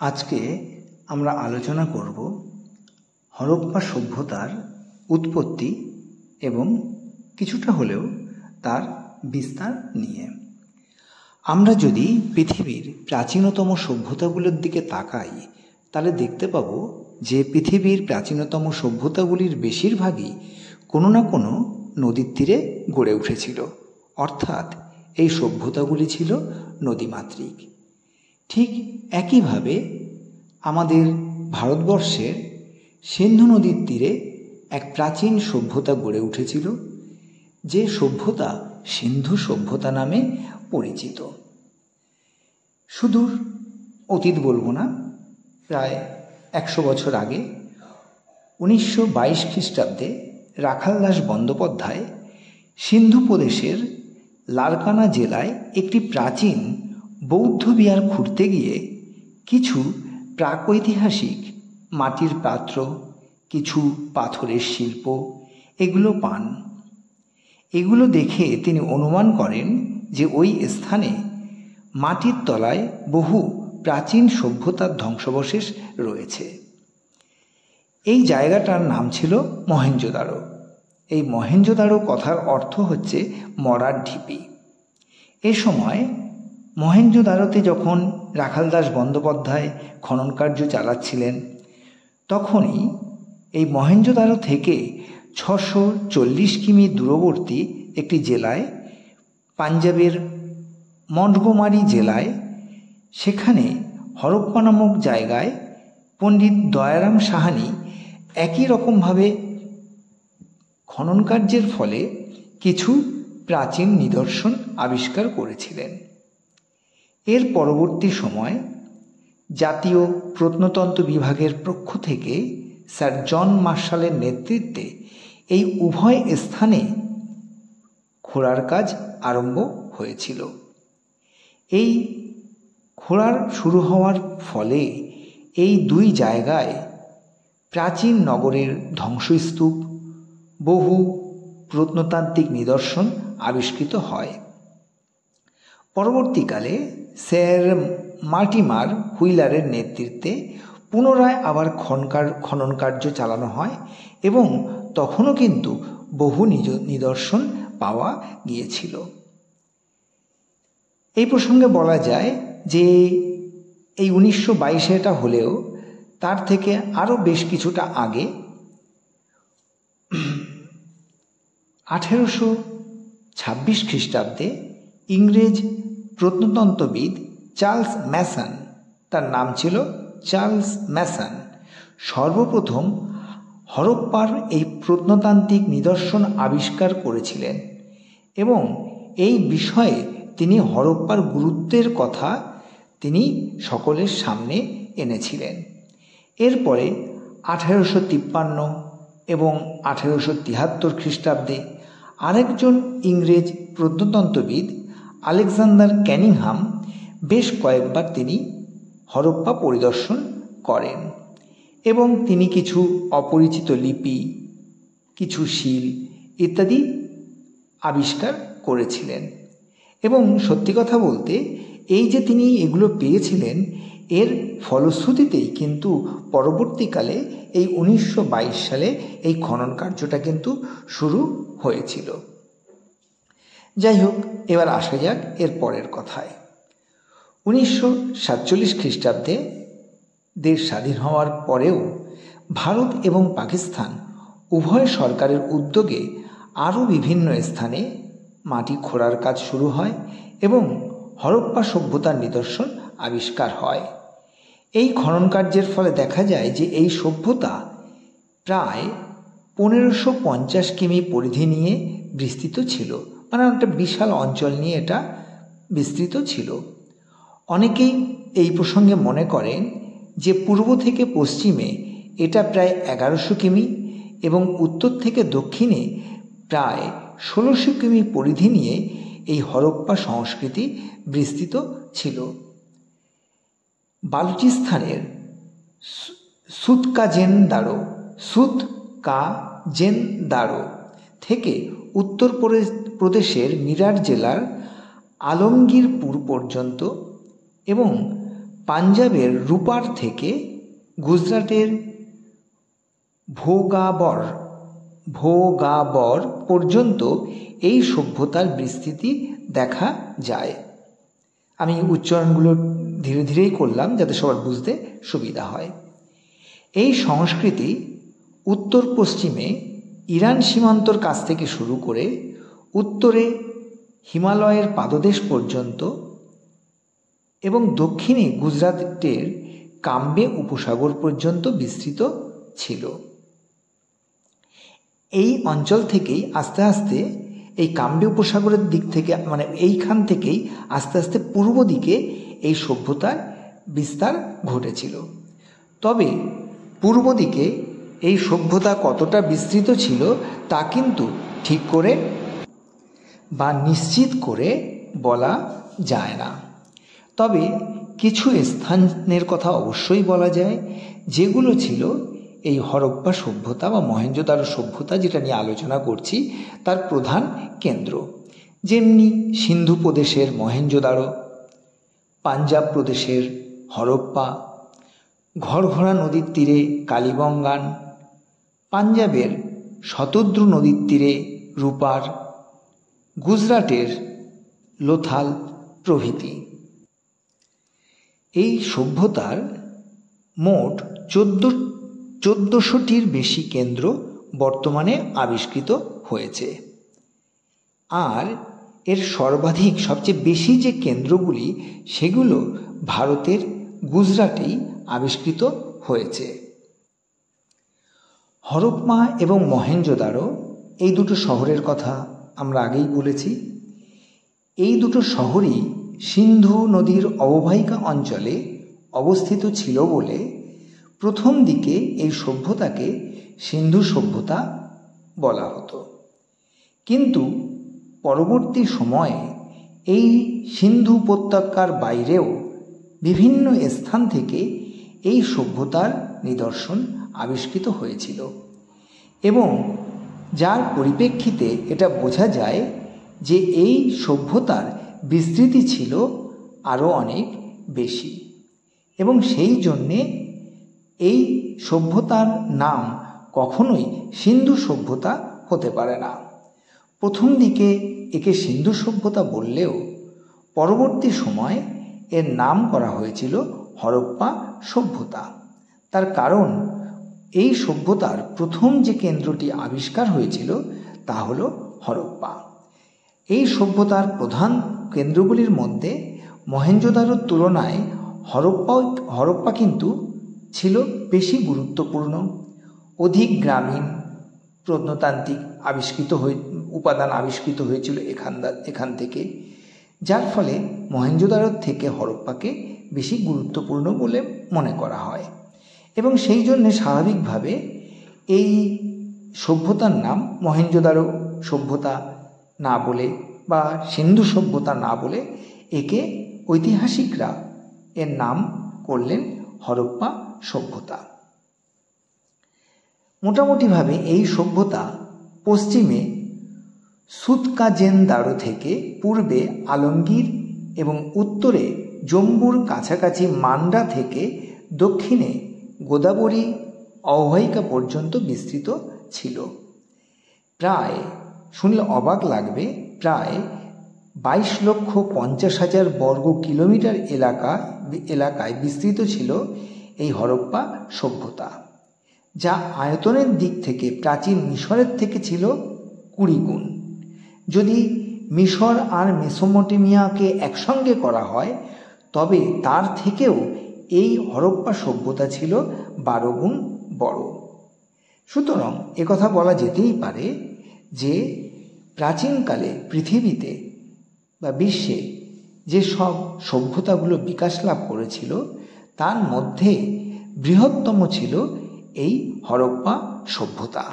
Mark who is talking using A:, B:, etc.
A: আজকে আমরা আলোচনা করব হরপ্পা সভ্যতার উৎপত্তি এবং কিছুটা হলেও তার বিস্তার নিয়ে। আমরা যদি পৃথিবীর প্রাচীনতম সভ্যতাগুলোর দিকে তাকাই তাহলে দেখতে পাব যে পৃথিবীর প্রাচীনতম সভ্যতাগুলির বেশিরভাগই কোনো না কোনো নদীর তীরে গড়ে উঠেছিল, অর্থাৎ এই সভ্যতাগুলি ছিল নদীমাতৃক। ঠিক একইভাবে আমাদের ভারতবর্ষের সিন্ধু নদীর তীরে এক প্রাচীন সভ্যতা গড়ে উঠেছিল, যে সভ্যতা সিন্ধু সভ্যতা নামে পরিচিত। সুদূর অতীত বলবো না, প্রায় 100 বছর আগে 1922 খ্রিস্টাব্দে রাখালদাস বন্দ্যোপাধ্যায় সিন্ধু প্রদেশের লারকানা জেলায় একটি প্রাচীন বৌদ্ধ বিহার খুঁড়তে গিয়ে কিছু প্রাকৈতিহাসিক মাটির পাত্র, কিছু পাথরের শিল্প এগুলো পান। এগুলো দেখে তিনি অনুমান করেন যে ওই স্থানে মাটির তলায় বহু প্রাচীন সভ্যতার ধ্বংসাবশেষ রয়েছে। এই জায়গাটার নাম ছিল মহেঞ্জোদারো। এই মহেঞ্জোদারো কথার অর্থ হচ্ছে মরার ঢিপি। এ সময় মহেঞ্জোদারোতে যখন রাখালদাস বন্দ্যোপাধ্যায় খনন কার্য চালাচ্ছিলেন, তখনই এই মহেঞ্জোদারো থেকে 640 কিমি দূরবর্তী একটি জেলায়, পাঞ্জাবের মন্টগোমারি জেলায়, সেখানে হরপ্পা নামক জায়গায় পণ্ডিত দয়ারাম সাহানি একই রকমভাবে খনন কার্যের ফলে কিছু প্রাচীন নিদর্শন আবিষ্কার করেছিলেন। এর পরবর্তী সময় জাতীয় প্রত্নতত্ত্ব বিভাগের পক্ষ থেকে স্যার জন মার্শালের নেতৃত্বে এই উভয় স্থানে খোঁড়ার কাজ আরম্ভ হয়েছিল। এই খোঁড়ার শুরু হওয়ার ফলে এই দুই জায়গায় প্রাচীন নগরের ধ্বংসস্তূপ, বহু প্রত্নতাত্ত্বিক নিদর্শন আবিষ্কৃত হয়। পরবর্তীকালে স্যার মার্টিমার হুইলারের নেতৃত্বে পুনরায় আবার খনন কার্য চালানো হয় এবং তখনও কিন্তু বহু নিদর্শন পাওয়া গিয়েছিল। এই প্রসঙ্গে বলা যায় যে এই 1922-এটা হলেও তার থেকে আরও বেশ কিছুটা আগে 1826 খ্রিস্টাব্দে ইংরেজ প্রত্নতত্ত্ববিদ চার্লস ম্যাসন, তার নাম ছিল চার্লস ম্যাসন, সর্বপ্রথম হরপ্পার এই প্রত্নতান্ত্রিক নিদর্শন আবিষ্কার করেছিলেন এবং এই বিষয়ে তিনি হরপ্পার গুরুত্বের কথা তিনি সকলের সামনে এনেছিলেন। এরপরে 1853 এবং 1873 খ্রিস্টাব্দে আরেকজন ইংরেজ প্রত্নতত্ত্ববিদ আলেকজান্ডার ক্যানিংহাম বেশ কয়েকবার তিনি হরপ্পা পরিদর্শন করেন এবং তিনি কিছু অপরিচিত লিপি, কিছু শিল ইত্যাদি আবিষ্কার করেছিলেন। এবং সত্যি কথা বলতে এই যে তিনি এগুলো পেয়েছিলেন, এর ফলশ্রুতিতেই কিন্তু পরবর্তীকালে এই 1922 সালে এই খনন কার্যটা কিন্তু শুরু হয়েছিল। যাই হোক, এবার আসা যাক এর পরের কথায়। 1947 খ্রিস্টাব্দে দেশ স্বাধীন হওয়ার পরেও ভারত এবং পাকিস্তান উভয় সরকারের উদ্যোগে আরও বিভিন্ন স্থানে মাটি খোঁড়ার কাজ শুরু হয় এবং হরপ্পা সভ্যতার নিদর্শন আবিষ্কার হয়। এই খনন কার্যের ফলে দেখা যায় যে এই সভ্যতা প্রায় 1550 কিমি পরিধি নিয়ে বিস্তৃত ছিল, মানে একটা বিশাল অঞ্চল নিয়ে এটা বিস্তৃত ছিল। অনেকেই এই প্রসঙ্গে মনে করেন যে পূর্ব থেকে পশ্চিমে এটা প্রায় 1100 কিমি এবং উত্তর থেকে দক্ষিণে প্রায় 1600 কিমি পরিধি নিয়ে এই হরপ্পা সংস্কৃতি বিস্তৃত ছিল। বালুচিস্তানের সুতকাজেনদারো থেকে উত্তর প্রদেশের মিরাট জেলার আলমগীরপুর পর্যন্ত এবং পাঞ্জাবের রূপার থেকে গুজরাটের ভোগাবর পর্যন্ত এই সভ্যতার বিস্তৃতি দেখা যায়। আমি উচ্চারণগুলো ধীরে ধীরেই করলাম যাতে সবার বুঝতে সুবিধা হয়। এই সংস্কৃতি উত্তর পশ্চিমে ইরান সীমান্তর কাছ থেকে শুরু করে উত্তরে হিমালয়ের পাদদেশ পর্যন্ত এবং দক্ষিণে গুজরাটের কাম্বে উপসাগর পর্যন্ত বিস্তৃত ছিল। এই অঞ্চল থেকেই আস্তে আস্তে এই কাম্বে উপসাগরের দিক থেকে এইখান থেকেই আস্তে আস্তে পূর্ব দিকে এই সভ্যতার বিস্তার ঘটেছিল। তবে পূর্ব দিকে এই সভ্যতা কতটা বিস্তৃত ছিল তা কিন্তু ঠিক করে বা নিশ্চিত করে বলা যায় না। তবে কিছু স্থানের কথা অবশ্যই বলা যায় যেগুলো ছিল এই হরপ্পা সভ্যতা বা মহেঞ্জোদারো সভ্যতা যেটা নিয়ে আলোচনা করছি তার প্রধান কেন্দ্র। যেমনি সিন্ধু প্রদেশের মহেঞ্জোদারো, পাঞ্জাব প্রদেশের হরপ্পা, ঘরঘরা নদীর তীরে কালীবঙ্গান, পাঞ্জাবের শতদ্রু নদীর তীরে রূপার, গুজরাটের লোথাল প্রভৃতি। এই সভ্যতার মোট 1400টির বেশি কেন্দ্র বর্তমানে আবিষ্কৃত হয়েছে। আর এর সবচেয়ে বেশি যে কেন্দ্রগুলি সেগুলো ভারতের গুজরাটেই আবিষ্কৃত হয়েছে। হরপ্পা এবং মহেঞ্জোদারো এই দুটো শহরের কথা আমরা আগেই বলেছি। এই দুটো শহরই সিন্ধু নদীর অববাহিকা অঞ্চলে অবস্থিত ছিল বলে প্রথম দিকে এই সভ্যতাকে সিন্ধু সভ্যতা বলা হতো। কিন্তু পরবর্তী সময়ে এই সিন্ধু উপত্যকার বাইরেও বিভিন্ন স্থান থেকে এই সভ্যতার নিদর্শন আবিষ্কৃত হয়েছিল এবং যার পরিপ্রেক্ষিতে এটা বোঝা যায় যে এই সভ্যতার বিস্তৃতি ছিল আরও অনেক বেশি এবং সেই জন্যে এই সভ্যতার নাম কখনোই সিন্ধু সভ্যতা হতে পারে না। প্রথম দিকে একে সিন্ধু সভ্যতা বললেও পরবর্তী সময়ে এর নাম করা হয়েছিল হরপ্পা সভ্যতা। তার কারণ এই সভ্যতার প্রথম যে কেন্দ্রটি আবিষ্কার হয়েছিল তা হলো হরপ্পা। এই সভ্যতার প্রধান কেন্দ্রগুলির মধ্যে মহেঞ্জোদারোর তুলনায় হরপ্পা কিন্তু ছিল বেশি গুরুত্বপূর্ণ। অধিক গ্রামীণ প্রত্নতান্ত্রিক উপাদান আবিষ্কৃত হয়েছিল এখান থেকে, যার ফলে মহেঞ্জোদারোর থেকে হরপ্পাকে বেশি গুরুত্বপূর্ণ বলে মনে করা হয় এবং সেই জন্যে স্বাভাবিকভাবে এই সভ্যতার নাম মহেঞ্জোদারো সভ্যতা না বলে বা সিন্ধু সভ্যতা না বলে একে ঐতিহাসিকরা এর নাম করলেন হরপ্পা সভ্যতা। মোটামুটিভাবে এই সভ্যতা পশ্চিমে সুতকাজেনদারো থেকে পূর্বে আলমগীর এবং উত্তরে জম্বুর কাছাকাছি মান্ডা থেকে দক্ষিণে গোদাবরী অববাহিকা পর্যন্ত বিস্তৃত ছিল। প্রায়, শুনলে অবাক লাগবে, প্রায় 22,50,000 বর্গ কিলোমিটার এলাকায় বিস্তৃত ছিল এই হরপ্পা সভ্যতা, যা আয়তনের দিক থেকে প্রাচীন মিশরের থেকে ছিল 20 গুণ। যদি মিশর আর মেসোপটেমিয়াকে একসঙ্গে করা হয় তবে তার থেকেও এই হরপ্পা সভ্যতা ছিল 12 গুণ বড়। সুতরাং একথা বলা যেতেই পারে যে প্রাচীনকালে পৃথিবীতে বা বিশ্বে যে সব সভ্যতাগুলো বিকাশ লাভ করেছিল তার মধ্যে বৃহত্তম ছিল এই হরপ্পা সভ্যতা।